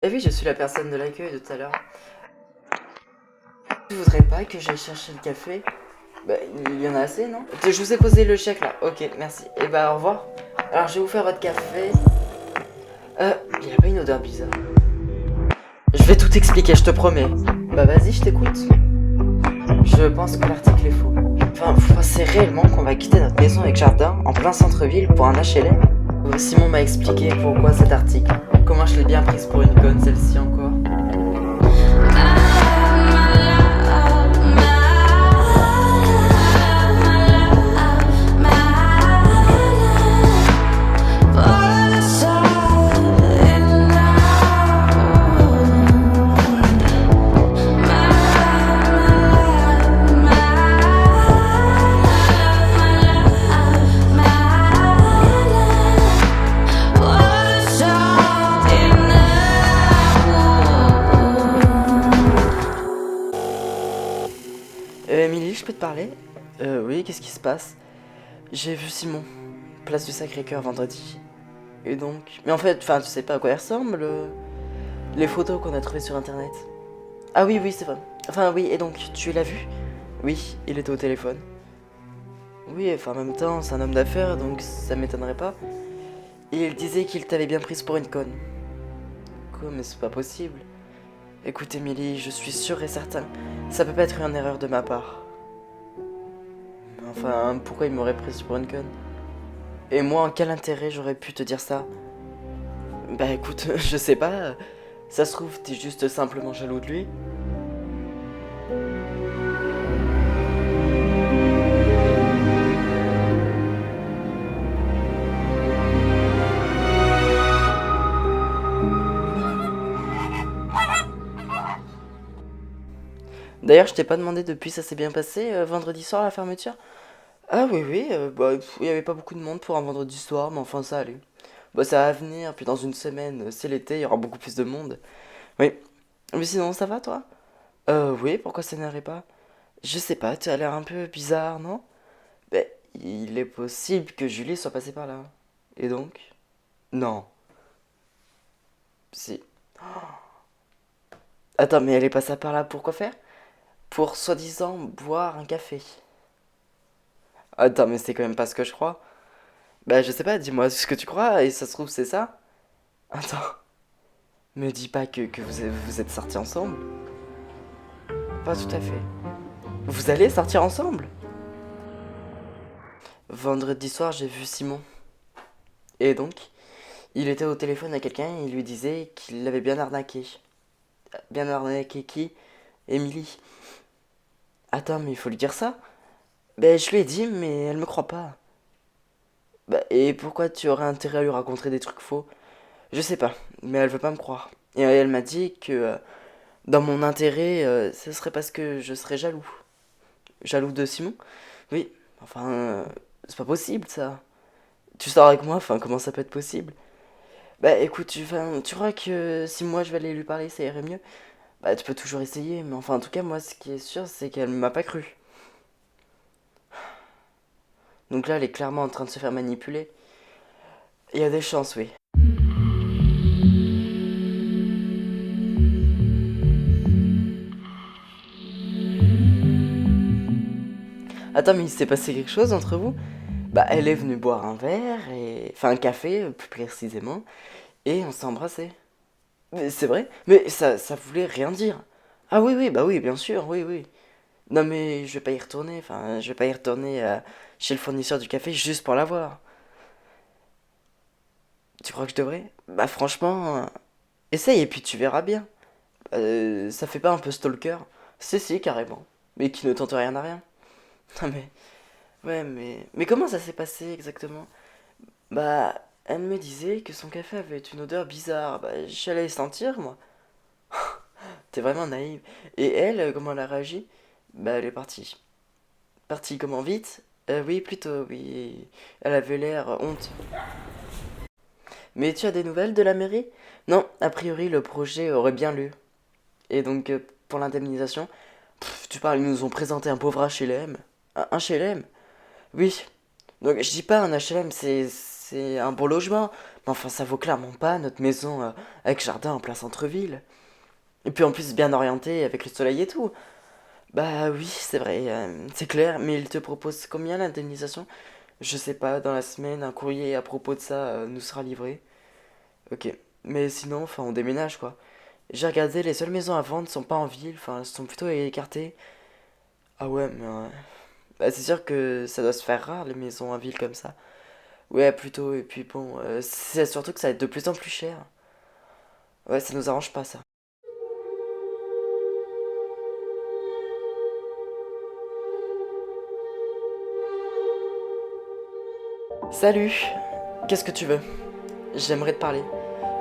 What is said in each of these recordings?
Eh oui, je suis la personne de l'accueil de tout à l'heure. Tu voudrais pas que j'aille chercher le café? Bah, il y en a assez, non? Je vous ai posé le chèque là. Ok, merci. Et bah, au revoir. Alors, je vais vous faire votre café. Il a pas une odeur bizarre? Je vais tout expliquer, je te promets. Bah, vas-y, je t'écoute. Je pense que l'article est faux. Enfin, vous pensez réellement qu'on va quitter notre maison avec jardin en plein centre-ville pour un HLM? Simon m'a expliqué pourquoi cet article. Comment je l'ai bien prise pour une conne, celle-ci encore. Émilie, je peux te parler? Oui, qu'est-ce qui se passe? J'ai vu Simon, place du Sacré-Cœur vendredi. Et donc. Mais en fait, enfin, tu sais pas à quoi il ressemble, les photos qu'on a trouvées sur internet. Ah oui, oui, c'est vrai. Enfin, oui, et donc, tu l'as vu? Oui, il était au téléphone. Oui, enfin, en même temps, c'est un homme d'affaires, donc ça m'étonnerait pas. Et il disait qu'il t'avait bien prise pour une conne. Quoi, mais c'est pas possible. Écoute, Émilie, je suis sûr et certain, ça peut pas être une erreur de ma part. Enfin, pourquoi il m'aurait prise pour une conne? Et moi, en quel intérêt j'aurais pu te dire ça? Bah écoute, je sais pas. Ça se trouve, t'es juste simplement jaloux de lui. D'ailleurs, je t'ai pas demandé depuis, ça s'est bien passé vendredi soir la fermeture? Ah oui, oui, bah il y avait pas beaucoup de monde pour un vendredi soir, mais enfin ça allait. Bah ça va venir, puis dans une semaine, c'est l'été, il y aura beaucoup plus de monde. Oui. Mais sinon, ça va toi? Oui, pourquoi ça n'irait pas? Je sais pas, tu as l'air un peu bizarre, non? Ben, il est possible que Julie soit passée par là. Et donc? Non. Si. Attends, mais elle est passée par là pour quoi faire? Pour soi-disant boire un café. Attends, mais c'est quand même pas ce que je crois. Bah, je sais pas, dis-moi ce que tu crois, et ça se trouve, c'est ça? Attends, me dis pas que vous êtes sortis ensemble. Pas tout à fait. Vous allez sortir ensemble? Vendredi soir, j'ai vu Simon. Et donc, il était au téléphone à quelqu'un et il lui disait qu'il l'avait bien arnaqué. Bien arnaqué qui? Émilie. Attends, mais il faut lui dire ça? Ben, je lui ai dit, mais elle me croit pas. Bah, et pourquoi tu aurais intérêt à lui raconter des trucs faux? Je sais pas, mais elle veut pas me croire. Et elle m'a dit que dans mon intérêt, ce serait parce que je serais jaloux. Jaloux de Simon? Oui, enfin, c'est pas possible ça. Tu sors avec moi, enfin, comment ça peut être possible? Bah écoute, tu crois que si moi je vais aller lui parler, ça irait mieux? Bah tu peux toujours essayer, mais enfin, en tout cas, moi, ce qui est sûr, c'est qu'elle m'a pas cru. Donc là, elle est clairement en train de se faire manipuler. Il y a des chances, oui. Attends, mais il s'est passé quelque chose entre vous? Bah, elle est venue boire un verre, et... enfin un café, plus précisément, et on s'est embrassé. Mais c'est vrai? Mais ça voulait rien dire. Ah oui, oui, bah oui, bien sûr, oui, oui. Non mais je vais pas y retourner, enfin, je vais pas y retourner chez le fournisseur du café juste pour la voir. Tu crois que je devrais? Bah franchement, essaye et puis tu verras bien. Ça fait pas un peu stalker? Si, carrément. Mais qui ne tente rien à rien. Non mais, ouais, mais comment ça s'est passé exactement? Bah, elle me disait que son café avait une odeur bizarre. Bah, j'allais sentir, moi. T'es vraiment naïve. Et elle, comment elle a réagi? Bah, elle est partie. Partie comment vite? Oui, plutôt, oui. Elle avait l'air honte. Mais tu as des nouvelles de la mairie? Non, a priori, le projet aurait bien lieu. Et donc, pour l'indemnisation, tu parles, ils nous ont présenté un pauvre HLM. Un HLM? Oui. Donc, je dis pas un HLM, c'est un beau logement. Mais enfin, ça vaut clairement pas notre maison avec jardin en plein centre-ville. Et puis en plus, bien orienté, avec le soleil et tout. Bah oui, c'est vrai, c'est clair, mais il te propose combien l'indemnisation? Je sais pas, dans la semaine, un courrier à propos de ça nous sera livré. Ok, mais sinon, enfin, on déménage quoi. J'ai regardé, les seules maisons à vendre sont pas en ville, enfin, elles sont plutôt écartées. Ah ouais, mais bah, c'est sûr que ça doit se faire rare les maisons en ville comme ça. Ouais, plutôt, et puis bon, c'est surtout que ça va être de plus en plus cher. Ouais, ça nous arrange pas ça. Salut, qu'est-ce que tu veux? J'aimerais te parler.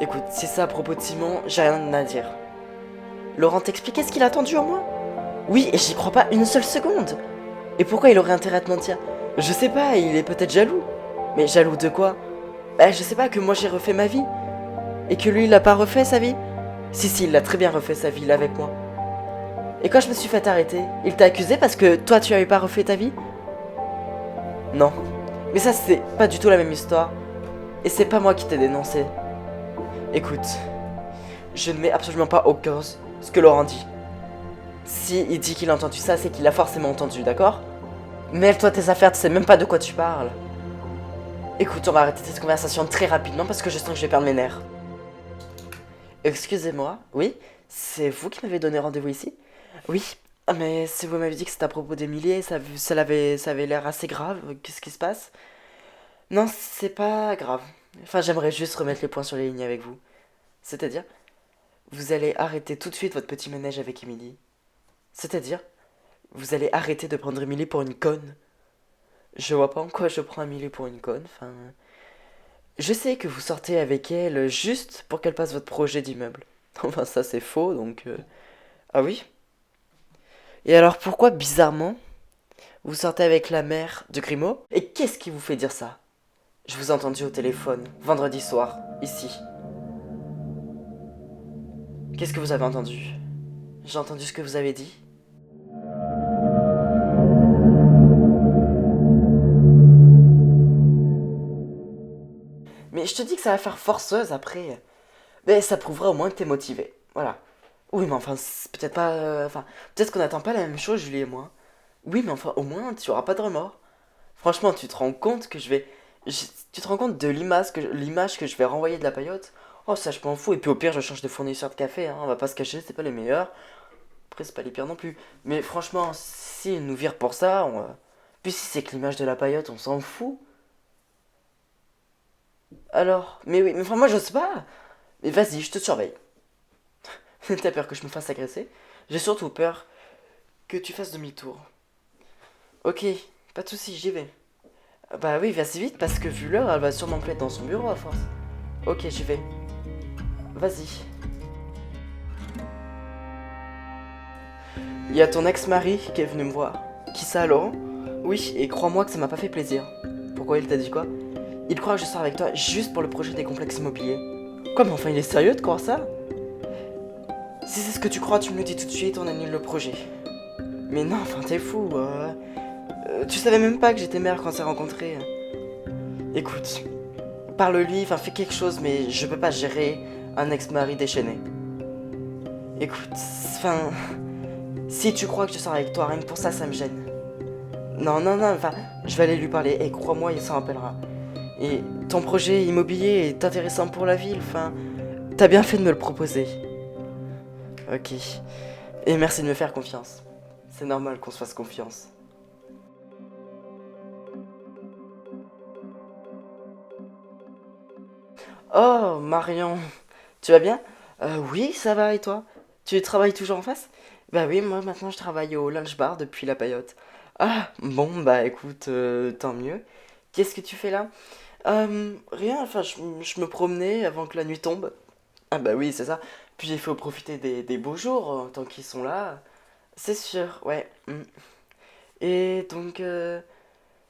Écoute, si c'est à propos de Simon, j'ai rien à dire. Laurent t'expliquait ce qu'il a attendu en moi? Oui, et j'y crois pas une seule seconde. Et pourquoi il aurait intérêt à te mentir? Je sais pas, il est peut-être jaloux. Mais jaloux de quoi? Bah, je sais pas, que moi j'ai refait ma vie. Et que lui, il a pas refait sa vie? Si, si, il a très bien refait sa vie là avec moi. Et quand je me suis fait arrêter, il t'a accusé parce que toi tu avais pas refait ta vie? Non. Mais ça, c'est pas du tout la même histoire. Et c'est pas moi qui t'ai dénoncé. Écoute, je ne mets absolument pas au cause ce que Laurent dit. Si il dit qu'il a entendu ça, c'est qu'il a forcément entendu, d'accord? Mêle-toi tes affaires, tu sais même pas de quoi tu parles. Écoute, on va arrêter cette conversation très rapidement parce que je sens que je vais perdre mes nerfs. Excusez-moi, oui? C'est vous qui m'avez donné rendez-vous ici? Oui. Ah, mais si vous m'avez dit que c'était à propos d'Emilie, ça avait l'air assez grave. Qu'est-ce qui se passe? Non, c'est pas grave. Enfin, j'aimerais juste remettre les points sur les lignes avec vous. C'est-à-dire, vous allez arrêter tout de suite votre petit manège avec Emily. C'est-à-dire, vous allez arrêter de prendre Emily pour une conne. Je vois pas en quoi je prends Emily pour une conne, enfin... Je sais que vous sortez avec elle juste pour qu'elle passe votre projet d'immeuble. Enfin, ça c'est faux, donc... Ah oui? Et alors pourquoi, bizarrement, vous sortez avec la mère de Grimaud? Et qu'est-ce qui vous fait dire ça? Je vous ai entendu au téléphone, vendredi soir, ici. Qu'est-ce que vous avez entendu? J'ai entendu ce que vous avez dit? Mais je te dis que ça va faire forceuse après. Mais ça prouvera au moins que t'es motivé. Voilà. Oui, mais enfin, c'est peut-être pas. Enfin, peut-être qu'on n'attend pas la même chose, Julie et moi. Oui, mais enfin, au moins, tu auras pas de remords. Franchement, tu te rends compte que je vais. Tu te rends compte de l'image que je vais renvoyer de la paillote? Oh, ça, je m'en fous. Et puis au pire, je change de fournisseur de café, hein. On va pas se cacher, c'est pas les meilleurs. Après, c'est pas les pires non plus. Mais franchement, si ils nous virent pour ça, puis si c'est que l'image de la paillote, on s'en fout. Alors, mais oui, mais enfin, moi, j'ose pas. Mais vas-y, je te surveille. T'as peur que je me fasse agresser? J'ai surtout peur que tu fasses demi-tour. Ok, pas de soucis, j'y vais. Bah oui, vas-y vite parce que vu l'heure, elle va sûrement me plaire dans son bureau à force. Ok, j'y vais. Vas-y. Il y a ton ex-mari qui est venu me voir. Qui ça, Laurent? Oui, et crois-moi que ça m'a pas fait plaisir. Pourquoi il t'a dit quoi? Il croit que je sors avec toi juste pour le projet des complexes immobiliers. Quoi, mais enfin, il est sérieux de croire ça? Si c'est ce que tu crois, tu me le dis tout de suite, on annule le projet. Mais non, enfin, t'es fou. Tu savais même pas que j'étais mère quand on s'est rencontrés. Écoute, parle-lui, enfin, fais quelque chose, mais je peux pas gérer un ex-mari déchaîné. Écoute, enfin, si tu crois que je sors avec toi, rien que pour ça, ça me gêne. Non, non, non, enfin, je vais aller lui parler, et crois-moi, il s'en rappellera. Et ton projet immobilier est intéressant pour la ville, enfin, t'as bien fait de me le proposer. Ok. Et merci de me faire confiance. C'est normal qu'on se fasse confiance. Oh, Marion, tu vas bien? Oui, ça va, et toi? Tu travailles toujours en face? Bah oui, moi maintenant je travaille au lunch bar depuis la paillote. Ah, bon, bah écoute, tant mieux. Qu'est-ce que tu fais là? Rien, enfin, je me promenais avant que la nuit tombe. Ah bah oui, c'est ça. Puis il faut profiter des beaux jours tant qu'ils sont là. C'est sûr, ouais. Et donc,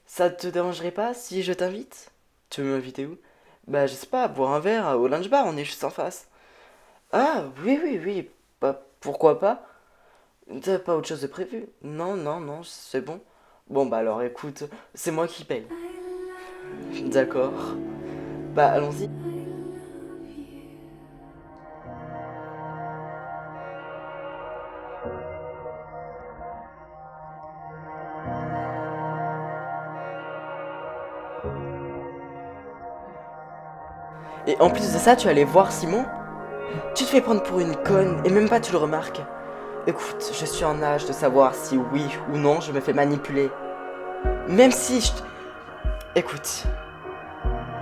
ça te dérangerait pas si je t'invite? Tu veux m'inviter où? Bah, je sais pas, boire un verre au lunch bar, on est juste en face. Ah, oui, oui, oui, bah, pourquoi pas? T'as pas autre chose de prévu? Non, non, non, c'est bon. Bon, bah alors écoute, c'est moi qui paye. D'accord. Bah allons-y. Et en plus de ça, tu allais voir Simon. Tu te fais prendre pour une conne et même pas tu le remarques. Écoute, je suis en âge de savoir si oui ou non je me fais manipuler. Même si je... Écoute,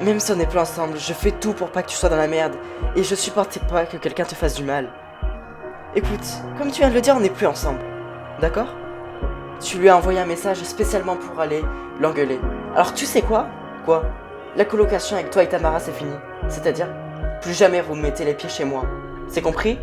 même si on n'est plus ensemble, je fais tout pour pas que tu sois dans la merde. Et je supporte pas que quelqu'un te fasse du mal. Écoute, comme tu viens de le dire, on n'est plus ensemble. D'accord? Tu lui as envoyé un message spécialement pour aller l'engueuler. Alors tu sais quoi? Quoi? La colocation avec toi et Tamara c'est fini. C'est-à-dire, plus jamais vous mettez les pieds chez moi. C'est compris?